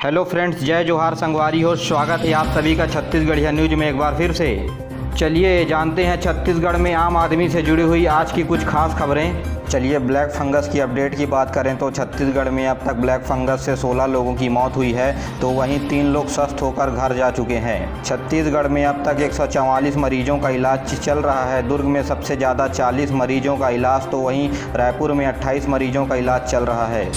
Hello friends, जय जोहार संगवारी हो। स्वागत है आप सभी का छत्तीसगढ़िया न्यूज में एक बार फिर से। चलिए जानते हैं छत्तीसगढ़ में आम आदमी से जुड़ी हुई आज की कुछ खास खबरें। चलिए ब्लैक फंगस की अपडेट की बात करें तो छत्तीसगढ़ में अब तक ब्लैक फंगस से 16 लोगों की मौत हुई है, तो वहीं 3 लोग स्वस्थ होकर घर जा चुके हैं। छत्तीसगढ़ में अब तक 144 मरीजों का इलाज चल रहा है। दुर्ग में सबसे ज़्यादा 40 मरीजों का इलाज, तो वहीं रायपुर में 28 मरीजों का इलाज चल रहा है।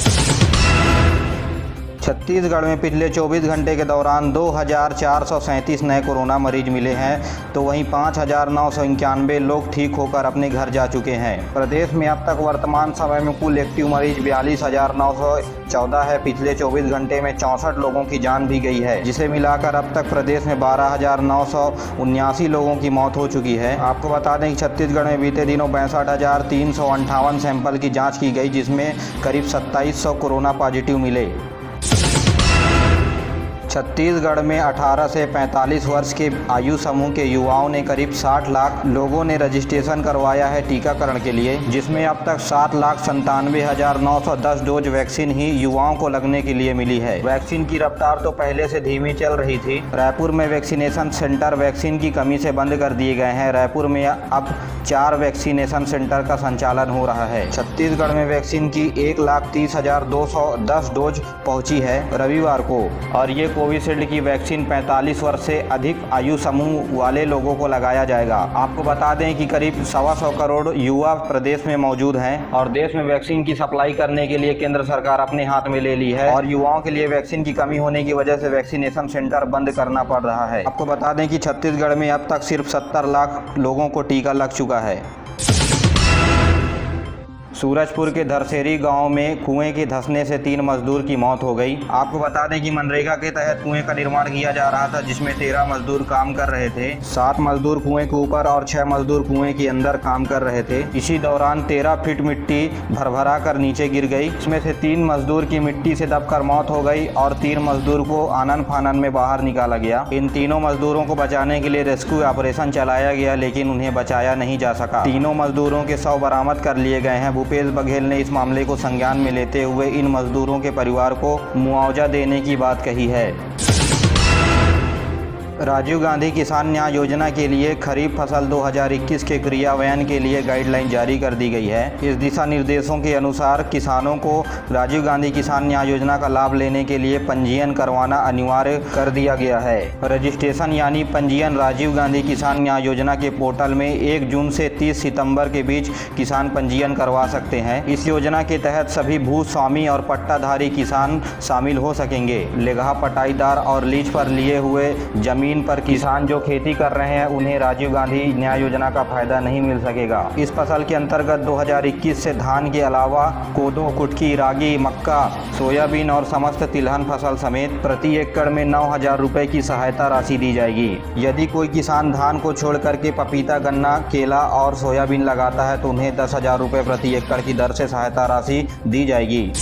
छत्तीसगढ़ में पिछले 24 घंटे के दौरान 2437 नए कोरोना मरीज मिले हैं, तो वहीं 5991 लोग ठीक होकर अपने घर जा चुके हैं। प्रदेश में अब तक वर्तमान समय में कुल एक्टिव मरीज 42,914 है। पिछले 24 घंटे में 64 लोगों की जान भी गई है, जिसे मिलाकर अब तक प्रदेश में 12,979 लोगों की मौत हो चुकी है। आपको बता दें कि छत्तीसगढ़ में बीते दिनों 62,358 सैंपल की जाँच की गई, जिसमें करीब 2700 कोरोना पॉजिटिव मिले। छत्तीसगढ़ में 18 से 45 वर्ष के आयु समूह के युवाओं ने करीब 60 लाख लोगों ने रजिस्ट्रेशन करवाया है टीकाकरण के लिए, जिसमें अब तक 7,97,910 डोज वैक्सीन ही युवाओं को लगने के लिए मिली है। वैक्सीन की रफ्तार तो पहले से धीमी चल रही थी। रायपुर में वैक्सीनेशन सेंटर वैक्सीन की कमी से बंद कर दिए गए हैं। रायपुर में अब 4 वैक्सीनेशन सेंटर का संचालन हो रहा है। छत्तीसगढ़ में वैक्सीन की 1,30,210 डोज पहुंची है रविवार को, और ये कोविशील्ड की वैक्सीन 45 वर्ष से अधिक आयु समूह वाले लोगों को लगाया जाएगा। आपको बता दें कि करीब 125 करोड़ युवा प्रदेश में मौजूद हैं, और देश में वैक्सीन की सप्लाई करने के लिए केंद्र सरकार अपने हाथ में ले ली है, और युवाओं के लिए वैक्सीन की कमी होने की वजह से वैक्सीनेशन सेंटर बंद करना पड़ रहा है। आपको बता दें कि छत्तीसगढ़ में अब तक सिर्फ 70 लाख लोगों को टीका लग चुका है। सूरजपुर के धरसेरी गांव में कुएं के धंसने से 3 मजदूर की मौत हो गई। आपको बता दें कि मनरेगा के तहत कुएं का निर्माण किया जा रहा था, जिसमें 13 मजदूर काम कर रहे थे। 7 मजदूर कुएं के ऊपर और 6 मजदूर कुएं के अंदर काम कर रहे थे। इसी दौरान 13 फीट मिट्टी भरभरा कर नीचे गिर गई। इसमें से 3 मजदूर की मिट्टी से दबकर मौत हो गई और 3 मजदूर को आनन फानन में बाहर निकाला गया। इन तीनों मजदूरों को बचाने के लिए रेस्क्यू ऑपरेशन चलाया गया, लेकिन उन्हें बचाया नहीं जा सका। तीनों मजदूरों के शव बरामद कर लिए गए हैं। भूपेश बघेल ने इस मामले को संज्ञान में लेते हुए इन मजदूरों के परिवार को मुआवजा देने की बात कही है। राजीव गांधी किसान न्याय योजना के लिए खरीफ फसल 2021 के क्रियान्वयन के लिए गाइडलाइन जारी कर दी गई है। इस दिशा निर्देशों के अनुसार किसानों को राजीव गांधी किसान न्याय योजना का लाभ लेने के लिए पंजीयन करवाना अनिवार्य कर दिया गया है। रजिस्ट्रेशन यानी पंजीयन राजीव गांधी किसान न्याय योजना के पोर्टल में 1 जून से 30 सितंबर के बीच किसान पंजीयन करवा सकते हैं। इस योजना के तहत सभी भूस्वामी और पट्टाधारी किसान शामिल हो सकेंगे। लेगहा पटाईदार और लीज पर लिए हुए जमीन पर किसान जो खेती कर रहे हैं, उन्हें राजीव गांधी न्याय योजना का फायदा नहीं मिल सकेगा। इस फसल के अंतर्गत 2021 से धान के अलावा कोदो, कुटकी, रागी, मक्का, सोयाबीन और समस्त तिलहन फसल समेत प्रति एकड़ में 9,000 रुपए की सहायता राशि दी जाएगी। यदि कोई किसान धान को छोड़ करके पपीता, गन्ना, केला और सोयाबीन लगाता है, तो उन्हें 10,000 रुपए प्रति एकड़ की दर से सहायता राशि दी जाएगी।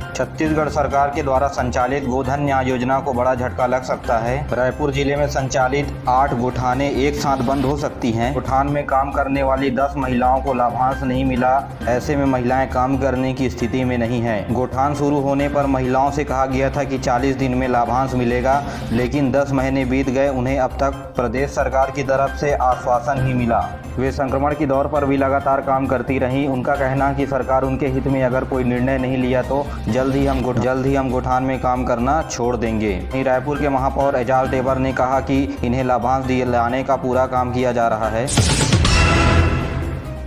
छत्तीसगढ़ सरकार के द्वारा संचालित गोधन न्याय योजना को बड़ा झटका लग सकता है। रायपुर जिले में संचालित 8 गोठानें एक साथ बंद हो सकती हैं। गोठान में काम करने वाली 10 महिलाओं को लाभांश नहीं मिला। ऐसे में महिलाएं काम करने की स्थिति में नहीं हैं। गोठान शुरू होने पर महिलाओं से कहा गया था कि 40 दिन में लाभांश मिलेगा, लेकिन 10 महीने बीत गए, उन्हें अब तक प्रदेश सरकार की तरफ से आश्वासन ही मिला। वे संक्रमण की दौर पर भी लगातार काम करती रहीं। उनका कहना कि सरकार उनके हित में अगर कोई निर्णय नहीं लिया तो जल्द ही हम गोठान में काम करना छोड़ देंगे। रायपुर के महापौर एजाज टेबर ने कहा कि इन्हें लाभांश दिलाने का पूरा काम किया जा रहा है।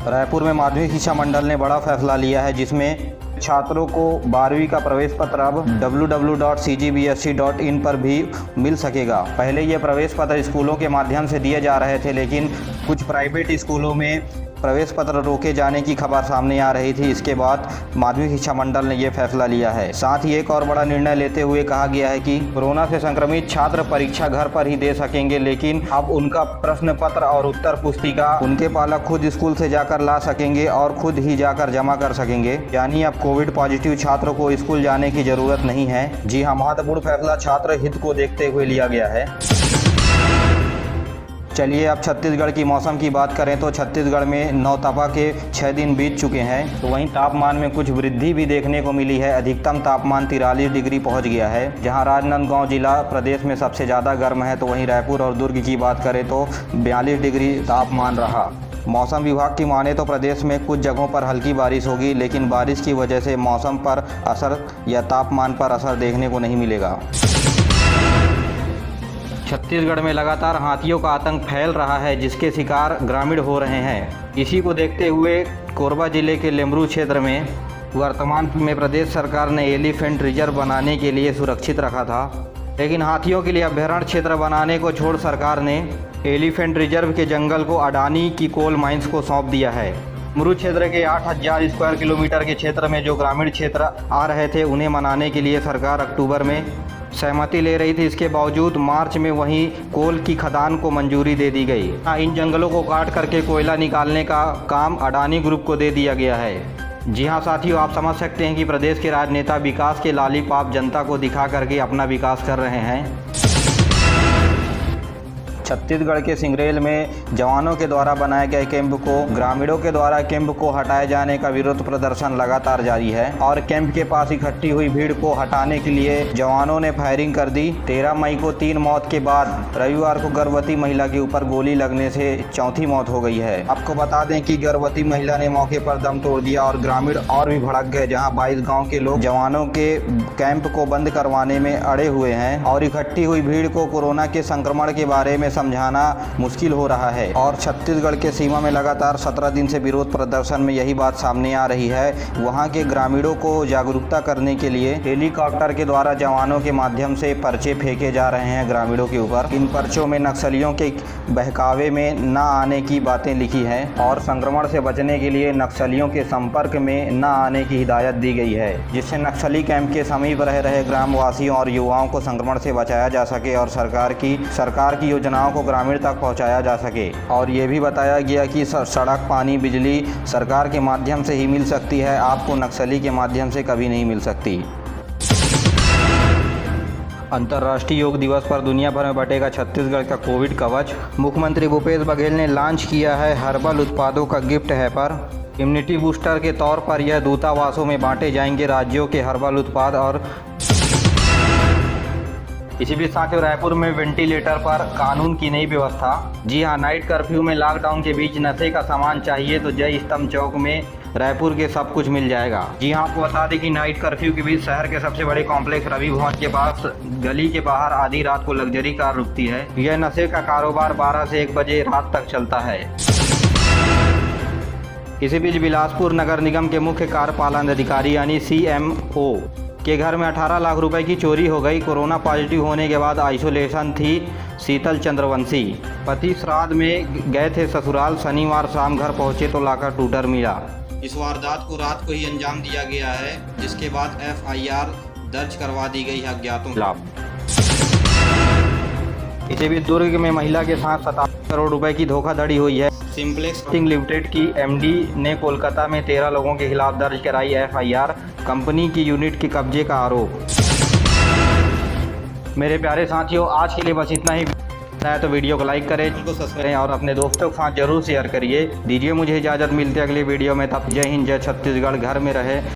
रायपुर में माध्यमिक शिक्षा मंडल ने बड़ा फैसला लिया है, जिसमें छात्रों को 12वीं का प्रवेश पत्र अब www.cgbsc.in पर भी मिल सकेगा। पहले ये प्रवेश पत्र स्कूलों के माध्यम से दिए जा रहे थे, लेकिन कुछ प्राइवेट स्कूलों में प्रवेश पत्र रोके जाने की खबर सामने आ रही थी। इसके बाद माध्यमिक शिक्षा मंडल ने यह फैसला लिया है। साथ ही एक और बड़ा निर्णय लेते हुए कहा गया है कि कोरोना से संक्रमित छात्र परीक्षा घर पर ही दे सकेंगे, लेकिन अब उनका प्रश्न पत्र और उत्तर पुस्तिका उनके पालक खुद स्कूल से जाकर ला सकेंगे और खुद ही जाकर जमा कर सकेंगे। यानी अब कोविड पॉजिटिव छात्रों को स्कूल जाने की जरूरत नहीं है। जी हाँ, महत्वपूर्ण फैसला छात्र हित को देखते हुए लिया गया है। चलिए अब छत्तीसगढ़ की मौसम की बात करें तो छत्तीसगढ़ में नौतपा के 6 दिन बीत चुके हैं। तो वहीं तापमान में कुछ वृद्धि भी देखने को मिली है। अधिकतम तापमान 43 डिग्री पहुंच गया है। जहां राजनांदगांव जिला प्रदेश में सबसे ज़्यादा गर्म है, तो वहीं रायपुर और दुर्ग की बात करें तो 42 डिग्री तापमान रहा। मौसम विभाग की माने तो प्रदेश में कुछ जगहों पर हल्की बारिश होगी, लेकिन बारिश की वजह से मौसम पर असर या तापमान पर असर देखने को नहीं मिलेगा। छत्तीसगढ़ में लगातार हाथियों का आतंक फैल रहा है, जिसके शिकार ग्रामीण हो रहे हैं। इसी को देखते हुए कोरबा जिले के लेमरू क्षेत्र में वर्तमान में प्रदेश सरकार ने एलिफेंट रिजर्व बनाने के लिए सुरक्षित रखा था, लेकिन हाथियों के लिए अभ्यारण्य क्षेत्र बनाने को छोड़ सरकार ने एलिफेंट रिजर्व के जंगल को अडानी की कोल माइंस को सौंप दिया है। लेमरू क्षेत्र के 8000 स्क्वायर किलोमीटर के क्षेत्र में जो ग्रामीण क्षेत्र आ रहे थे, उन्हें मनाने के लिए सरकार अक्टूबर में सहमति ले रही थी। इसके बावजूद मार्च में वहीं कोल की खदान को मंजूरी दे दी गई। इन जंगलों को काट करके कोयला निकालने का काम अडानी ग्रुप को दे दिया गया है। जी हाँ साथियों, आप समझ सकते हैं कि प्रदेश के राजनेता विकास के लॉलीपॉप जनता को दिखा करके अपना विकास कर रहे हैं। छत्तीसगढ़ के सिंगरेल में जवानों के द्वारा बनाए गए कैंप को ग्रामीणों के द्वारा कैंप को हटाए जाने का विरोध प्रदर्शन लगातार जारी है और कैंप के पास इकट्ठी हुई भीड़ को हटाने के लिए जवानों ने फायरिंग कर दी। 13 मई को 3 मौत के बाद रविवार को गर्भवती महिला के ऊपर गोली लगने से चौथी मौत हो गई है। आपको बता दें कि गर्भवती महिला ने मौके पर दम तोड़ दिया और ग्रामीण और भी भड़क गए, जहाँ 22 गाँव के लोग जवानों के कैंप को बंद करवाने में अड़े हुए हैं और इकट्ठी हुई भीड़ को कोरोना के संक्रमण के बारे में समझाना मुश्किल हो रहा है। और छत्तीसगढ़ के सीमा में लगातार 17 दिन से विरोध प्रदर्शन में यही बात सामने आ रही है। वहां के ग्रामीणों को जागरूकता करने के लिए हेलीकॉप्टर के द्वारा जवानों के माध्यम से पर्चे फेंके जा रहे हैं ग्रामीणों के ऊपर। इन पर्चों में नक्सलियों के बहकावे में न आने की बातें लिखी हैं और संक्रमण से बचने के लिए नक्सलियों के संपर्क में न आने की हिदायत दी गई है, जिससे नक्सली कैंप के समीप रह रहे ग्रामवासियों और युवाओं को संक्रमण से बचाया जा सके और सरकार की योजनाओं को ग्रामीण तक पहुंचाया जा सके। और ये भी बताया गया कि सड़क, पानी, बिजली सरकार के माध्यम से ही मिल सकती है, आपको नक्सली के माध्यम से कभी नहीं मिल सकती। अंतर्राष्ट्रीय योग दिवस पर दुनिया भर में बटेगा छत्तीसगढ़ का कोविड कवच। मुख्यमंत्री भूपेश बघेल ने लॉन्च किया है हर्बल उत्पादों का गिफ्ट हैपर। इम्यूनिटी बूस्टर के तौर पर यह दूतावासों में बांटे जाएंगे राज्यों के हर्बल उत्पाद। और इसी बीच साथियों, रायपुर में वेंटिलेटर पर कानून की नई व्यवस्था। जी हाँ, नाइट कर्फ्यू में लॉकडाउन के बीच नशे का सामान चाहिए तो जय स्तंभ चौक में रायपुर के सब कुछ मिल जाएगा। जी हाँ, आपको बता दें कि नाइट कर्फ्यू के बीच शहर के सबसे बड़े कॉम्प्लेक्स रवि भवन के पास गली के बाहर आधी रात को लग्जरी कार रुकती है। यह नशे का कारोबार 12 से 1 बजे रात तक चलता है। इसी बीच बिलासपुर नगर निगम के मुख्य कार्यपालन अधिकारी यानी CMO के घर में 18 लाख रुपए की चोरी हो गई। कोरोना पॉजिटिव होने के बाद आइसोलेशन थी शीतल चंद्रवंशी। पति श्राद्ध में गए थे ससुराल, शनिवार शाम घर पहुंचे तो लाकर टूटर मिला। इस वारदात को रात को ही अंजाम दिया गया है, जिसके बाद FIR दर्ज करवा दी गई है अज्ञातों के खिलाफ। इसी बीच दुर्ग में महिला के साथ 57 करोड़ रुपए की धोखाधड़ी हुई है। सिंप्लेक्स लिमिटेड की MD ने कोलकाता में 13 लोगों के खिलाफ दर्ज कराई FIR। कंपनी की यूनिट के कब्जे का आरोप। मेरे प्यारे साथियों, आज के लिए बस इतना ही। तो वीडियो को लाइक करें, चैनल को सब्सक्राइब करें और अपने दोस्तों के साथ जरूर शेयर करिए। दीजिए मुझे इजाज़त, मिलते अगले वीडियो में। तब जय हिंद, जय छत्तीसगढ़, घर में रहे।